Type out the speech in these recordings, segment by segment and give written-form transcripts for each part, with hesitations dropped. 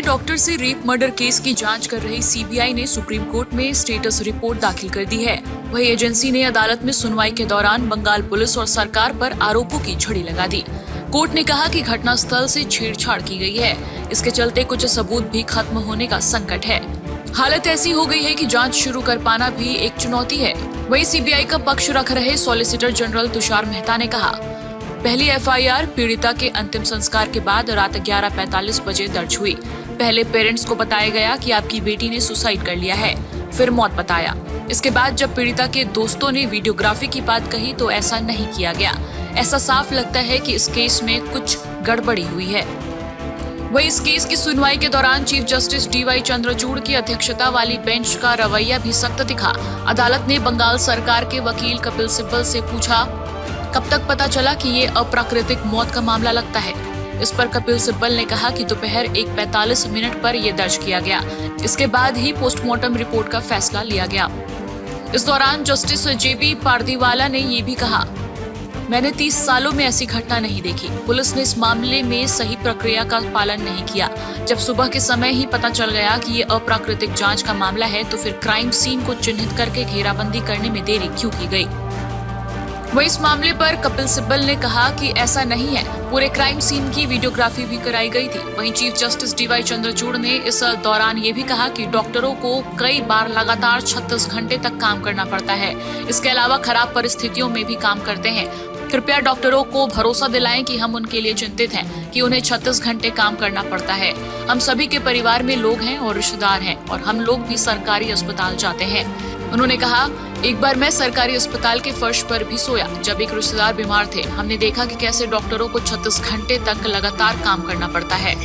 Doctor से rape murder case की जांच कर रही सीबीआई ने सुप्रीम कोर्ट में स्टेटस रिपोर्ट दाखिल कर दी है। वही एजेंसी ने अदालत में सुनवाई के दौरान बंगाल पुलिस और सरकार पर आरोपों की झड़ी लगा दी। कोर्ट ने कहा कि घटनास्थल से छेड़छाड़ की गई है, इसके चलते कुछ सबूत भी खत्म होने का संकट है। हालत ऐसी हो गई है कि जांच शुरू कर पाना भी एक चुनौती है। वहीं सीबीआई का पक्ष रख रहे सॉलिसिटर जनरल तुषार मेहता ने कहा, पहली एफआईआर पीड़िता के अंतिम संस्कार के बाद रात 11:45 बजे दर्ज हुई। पहले पेरेंट्स को बताया गया कि आपकी बेटी ने सुसाइड कर लिया है, फिर मौत बताया। इसके बाद जब पीड़िता के दोस्तों ने वीडियोग्राफी की बात कही तो ऐसा नहीं किया गया। ऐसा साफ लगता है कि इस केस में कुछ गड़बड़ी हुई है। वहीं इस केस की सुनवाई के दौरान चीफ जस्टिस डीवाई चंद्रचूड़ की अध्यक्षता वाली बेंच का रवैया भी सख्त दिखा। अदालत ने बंगाल सरकार के वकील कपिल सिब्बल से पूछा, कब तक पता चला कि ये अप्राकृतिक मौत का मामला लगता है। इस पर कपिल सिब्बल ने कहा कि दोपहर 1:45 पर यह दर्ज किया गया। इसके बाद ही पोस्टमार्टम रिपोर्ट का फैसला लिया गया। इस दौरान जस्टिस जेबी पारदीवाला ने ये भी कहा, मैंने 30 सालों में ऐसी घटना नहीं देखी। पुलिस ने इस मामले में सही प्रक्रिया का पालन नहीं किया। जब सुबह के समय ही पता चल गया कि ये अप्राकृतिक जांच का मामला है तो फिर क्राइम सीन को चिन्हित करके घेराबंदी करने में देरी क्यों की गई। वहीं इस मामले पर कपिल सिब्बल ने कहा कि ऐसा नहीं है, पूरे क्राइम सीन की वीडियोग्राफी भी कराई गई थी। वहीं चीफ जस्टिस डीवाई चंद्रचूड़ ने इस दौरान ये भी कहा कि डॉक्टरों को कई बार लगातार 36 घंटे तक काम करना पड़ता है। इसके अलावा खराब परिस्थितियों में भी काम करते हैं। कृपया डॉक्टरों को भरोसा दिलाएं कि हम उनके लिए चिंतित हैं कि उन्हें 36 घंटे काम करना पड़ता है। हम सभी के परिवार में लोग हैं और रिश्तेदार हैं और हम लोग भी सरकारी अस्पताल जाते हैं। उन्होंने कहा, एक बार मैं सरकारी अस्पताल के फर्श पर भी सोया जब एक रिश्तेदार बीमार थे। हमने देखा कि कैसे डॉक्टरों को 36 घंटे तक लगातार काम करना पड़ता है।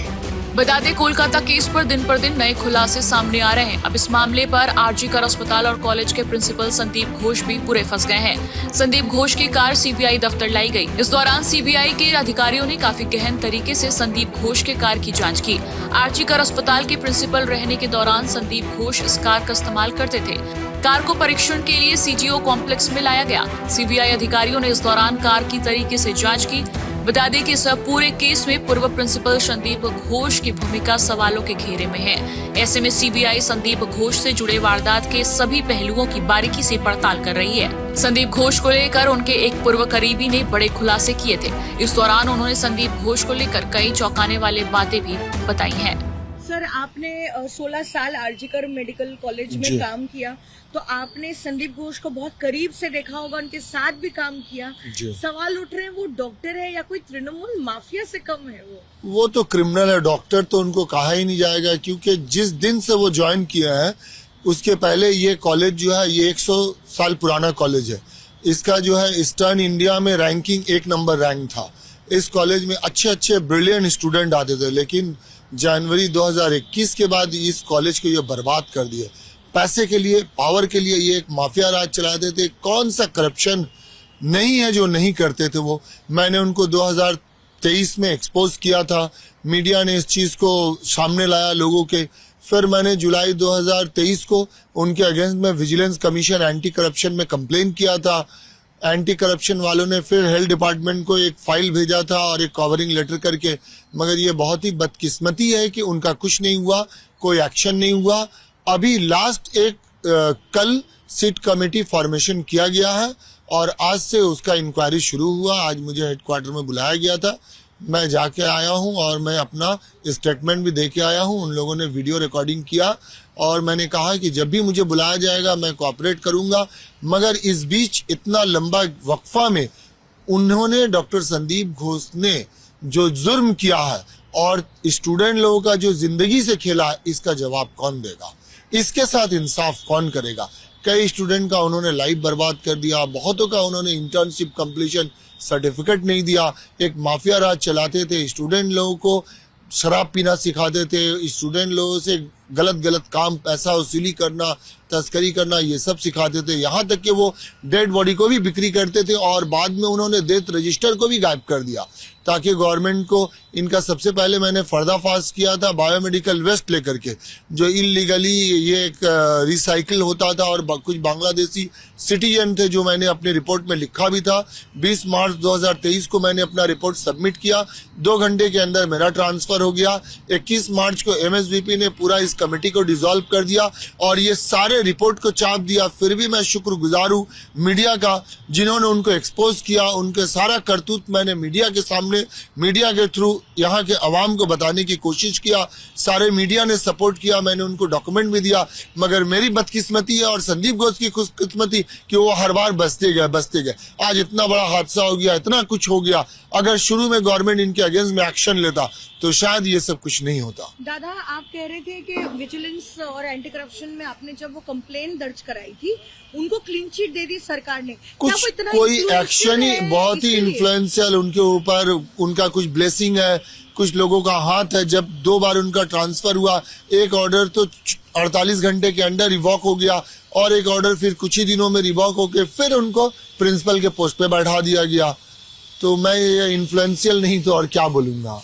बता दें, कोलकाता केस पर दिन नए खुलासे सामने आ रहे हैं। अब इस मामले पर आरजीकर अस्पताल और कॉलेज के प्रिंसिपल संदीप घोष भी पूरे फंस गए हैं। संदीप घोष की कार सीबीआई दफ्तर लाई गई। इस दौरान सीबीआई के अधिकारियों ने काफी गहन तरीके से संदीप घोष के कार की जांच की। आरजीकर अस्पताल के प्रिंसिपल रहने के दौरान संदीप घोष इस कार का इस्तेमाल करते थे। कार को परीक्षण के लिए सीजीओ कॉम्प्लेक्स में लाया गया। सीबीआई अधिकारियों ने इस दौरान कार की तरीके से जांच की। बता दें कि इस पूरे केस में पूर्व प्रिंसिपल संदीप घोष की भूमिका सवालों के घेरे में है। ऐसे में सीबीआई संदीप घोष से जुड़े वारदात के सभी पहलुओं की बारीकी से पड़ताल कर रही है। संदीप घोष को लेकर उनके एक पूर्व करीबी ने बड़े खुलासे किए थे। इस दौरान उन्होंने संदीप घोष को लेकर कई चौंकाने वाली बातें भी बताई हैं। सर, आपने 16 साल आरजीकर मेडिकल कॉलेज में काम किया, तो आपने संदीप घोष को बहुत करीब से देखा होगा, उनके साथ भी काम किया। सवाल उठ रहे हैं, वो डॉक्टर है या कोई तृणमूल माफिया से कम है? वो तो क्रिमिनल है। डॉक्टर तो उनको कहा ही नहीं जाएगा, क्योंकि जिस दिन से वो ज्वाइन किया है उसके पहले ये कॉलेज जो है ये 100 साल पुराना कॉलेज है। इसका जो है ईस्टर्न इंडिया में रैंकिंग 1 नंबर रैंक था। इस कॉलेज में अच्छे ब्रिलियंट स्टूडेंट आते थे, लेकिन जनवरी 2021 के बाद इस कॉलेज को ये बर्बाद कर दिया। पैसे के लिए, पावर के लिए ये एक माफिया राज चलाते थे। कौन सा करप्शन नहीं है जो नहीं करते थे वो। मैंने उनको 2023 में एक्सपोज किया था। मीडिया ने इस चीज को सामने लाया लोगों के। फिर मैंने जुलाई 2023 को उनके अगेंस्ट में विजिलेंस कमीशन एंटी करप्शन में कंप्लेन किया था। एंटी करप्शन वालों ने फिर हेल्थ डिपार्टमेंट को एक फाइल भेजा था और एक कवरिंग लेटर करके, मगर ये बहुत ही बदकिस्मती है कि उनका कुछ नहीं हुआ, कोई एक्शन नहीं हुआ। अभी लास्ट कल सिट कमेटी फॉर्मेशन किया गया है और आज से उसका इंक्वायरी शुरू हुआ। आज मुझे हेडक्वार्टर में बुलाया गया था, मैं जाके आया हूं और मैं अपना स्टेटमेंट भी दे के आया हूं। उन लोगों ने वीडियो रिकॉर्डिंग किया और मैंने कहा कि जब भी मुझे बुलाया जाएगा मैं कोऑपरेट करूंगा। मगर इस बीच इतना लंबा वक्फा में उन्होंने, डॉक्टर संदीप घोष ने जो जुर्म किया है और स्टूडेंट लोगों का जो जिंदगी से खेला है, इसका जवाब कौन देगा? इसके साथ इंसाफ कौन करेगा? कई स्टूडेंट का उन्होंने लाइफ बर्बाद कर दिया, बहुतों का उन्होंने इंटर्नशिप कंप्लीशन सर्टिफिकेट नहीं दिया। एक माफिया राज चलाते थे, स्टूडेंट लोगों को शराब पीना सिखाते थे, स्टूडेंट लोगों से गलत काम, पैसा वसूली करना, तस्करी करना, ये सब सिखाते थे। यहाँ तक कि वो डेड बॉडी को भी बिक्री करते थे और बाद में उन्होंने डेथ रजिस्टर को भी गायब कर दिया ताकि गवर्नमेंट को इनका सबसे पहले मैंने पर्दाफाश किया था बायोमेडिकल वेस्ट लेकर के, जो इलीगली ये एक रिसाइकिल होता था और कुछ बांग्लादेशी सिटीजन थे, जो मैंने अपनी रिपोर्ट में लिखा भी था। 20 मार्च 2023 को मैंने अपना रिपोर्ट सबमिट किया, 2 घंटे के अंदर मेरा ट्रांसफर हो गया। 21 मार्च को MSVP ने पूरा इस कमेटी को डिसॉल्व कर दिया और ये सारे रिपोर्ट को चाप दिया। फिर भी मैं शुक्रगुजार हूँ मीडिया का, जिन्होंने उनको एक्सपोज किया। उनके सारा करतूत मैंने मीडिया के सामने, मीडिया के थ्रू यहाँ के अवाम को बताने की कोशिश किया। सारे मीडिया ने सपोर्ट किया, मैंने उनको डॉक्यूमेंट भी दिया। मगर मेरी बदकिस्मती है और संदीप घोष की खुशकिस्मती कि वो हर बार बचते गए। आज इतना बड़ा हादसा हो गया, इतना कुछ हो गया। अगर शुरू में गवर्नमेंट इनके अगेंस्ट में एक्शन लेता तो शायद ये सब कुछ नहीं होता। दादा, आप कह रहे थे कि विजिलेंस और एंटी करप्शन में आपने जब वो कंप्लेन दर्ज कराई थी, उनको क्लीन चिट दे दी सरकार ने। कुछ कोई एक्शन ही, बहुत ही इन्फ्लुएंशियल उनके ऊपर, उनका कुछ ब्लेसिंग है, कुछ लोगों का हाथ है। जब 2 बार उनका ट्रांसफर हुआ, एक ऑर्डर तो 48 घंटे के अंदर रिवॉक हो गया और एक ऑर्डर फिर कुछ ही दिनों में रिवॉक होकर फिर उनको प्रिंसिपल के पोस्ट पे बैठा दिया गया। तो मैं ये इन्फ्लुएंशियल नहीं तो और क्या बोलूंगा।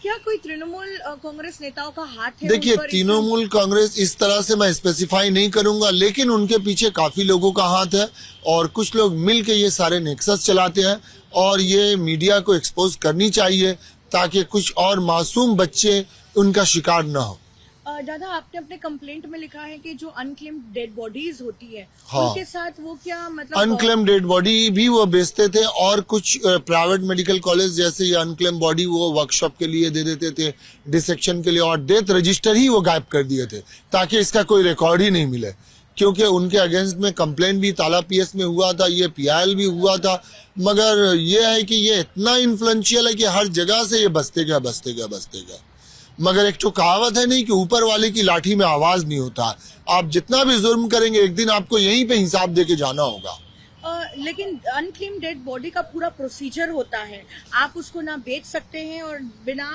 क्या कोई तृणमूल कांग्रेस नेताओं का हाथ है? देखिए, तृणमूल कांग्रेस इस तरह से मैं स्पेसिफाई नहीं करूंगा, लेकिन उनके पीछे काफी लोगों का हाथ है और कुछ लोग मिल के ये सारे नेक्सस चलाते हैं और ये मीडिया को एक्सपोज करनी चाहिए ताकि कुछ और मासूम बच्चे उनका शिकार न हो। दादा, आपने अपने कंप्लेंट में लिखा है कि जो अनक्लेम्ड डेड बॉडीज होती है, हाँ, उनके साथ वो क्या मतलब अनक्लेम्ड डेड बॉडी भी वो बेचते थे और कुछ प्राइवेट मेडिकल कॉलेज जैसे ये अनक्लेम्ड बॉडी वो वर्कशॉप के लिए दे देते थे, डिसेक्शन के लिए, और डेथ रजिस्टर ही वो गायब कर दिए थे ताकि इसका कोई रिकॉर्ड ही नहीं मिले। क्योंकि उनके अगेंस्ट में कंप्लेंट भी ताला PS में हुआ था, ये PIL भी हुआ था। मगर ये है कि ये इतना इन्फ्लुएंशियल है कि हर जगह से ये बसते गया। मगर एक तो कहावत है नहीं कि ऊपर वाले की लाठी में आवाज नहीं होता। आप जितना भी जुर्म करेंगे एक दिन आपको यहीं पे हिसाब दे के जाना होगा। लेकिन अनक्लेम्ड डेड बॉडी का पूरा प्रोसीजर होता है, आप उसको ना बेच सकते हैं और बिना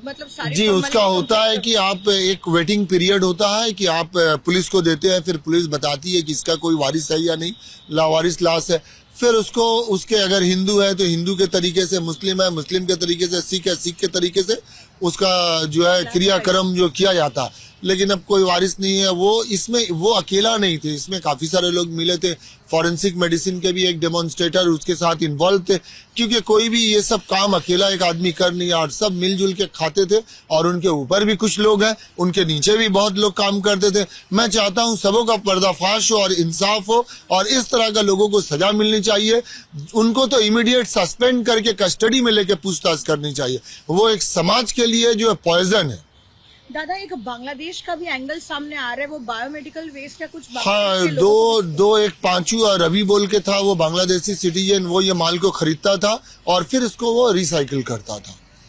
मतलब सारे जी, उसका होता है कि आप एक वेटिंग पीरियड होता है कि आप पुलिस को देते हैं, फिर पुलिस बताती है कि इसका कोई वारिस है या नहीं, लावारिस लाश है। फिर उसको उसके अगर हिंदू है तो हिंदू के तरीके से, मुस्लिम है मुस्लिम के तरीके से, सिख है सिख के तरीके से उसका जो है क्रियाक्रम जो किया जाता। लेकिन अब कोई वारिस नहीं है। वो इसमें वो अकेला नहीं थे, इसमें काफी सारे लोग मिले थे। फॉरेंसिक मेडिसिन के भी एक डेमोन्स्ट्रेटर उसके साथ इन्वॉल्व थे, क्योंकि कोई भी ये सब काम अकेला एक आदमी कर नहीं, और सब मिलजुल के खाते थे। और उनके ऊपर भी कुछ लोग हैं, उनके नीचे भी बहुत लोग काम करते थे। मैं चाहता हूं सबों का पर्दाफाश हो और इंसाफ हो और इस तरह का लोगों को सजा मिलनी चाहिए। उनको तो इमीडिएट सस्पेंड करके कस्टडी में लेके पूछताछ करनी चाहिए। वो एक समाज के लिए जो है पॉइजन है। दादा, एक बांग्लादेश का भी एंगल सामने आ रहा है, वो बायोमेडिकल वेस्ट या कुछ हाँ, दो एक पांचू और रवि बोल के था, वो बांग्लादेशी सिटीजन, वो ये माल को खरीदता था और फिर इसको वो रिसाइकिल करता था।